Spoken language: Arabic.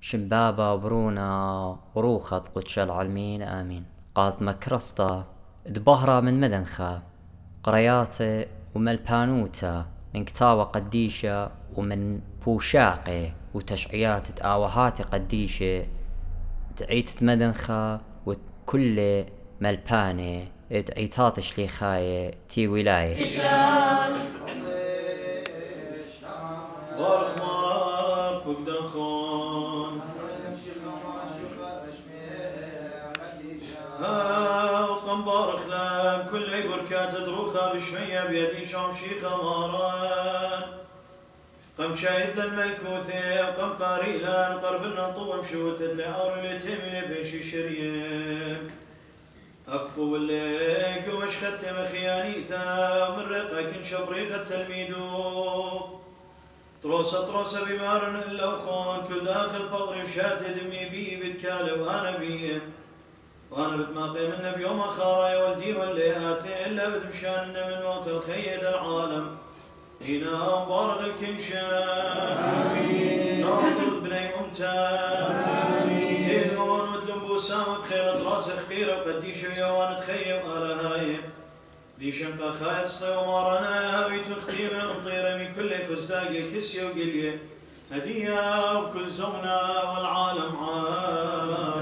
شمبابا وبرونا وروخض قدش العالمين آمين. قالت مكرسطة دبهرة من مدنخة قرياتي وملبانوتا من كتابة قديشة ومن بوشاقي وتشعيات تآوهات قديشة دعيت مدنخة وكل ملباني دعيتات شليخاية تي ولاية بارخ لهم كل عبر كاتد روخا بشمية بيدي شام شيخة ماران قم شاهد للملكوثي وقم قاري لان قرب النطو مشوت اللي أور اللي تملي بيشي شريم أقفو الليك ومش ختم خيانيثا من رقك شبريخ التلميذو طروسة بمارن إلا وخون كل داخل فضري وشات دمي بي بتكالب أنا بيه وانا بتماقي من النبي يوم خارايا والدين واللياتي الا بدمشان من موت الخيد العالم هنا مبارغ الكنشان ناطر بني امتان تيذون ودلنبوسان وتخيرت راسي خبيرة وقديش يوان تخيم على هايم دي شنقة خايت صلي ومارنا بيت الختيمة مطيرة من كل فزداقي كسي وقليه هدية وكل زونا والعالم عام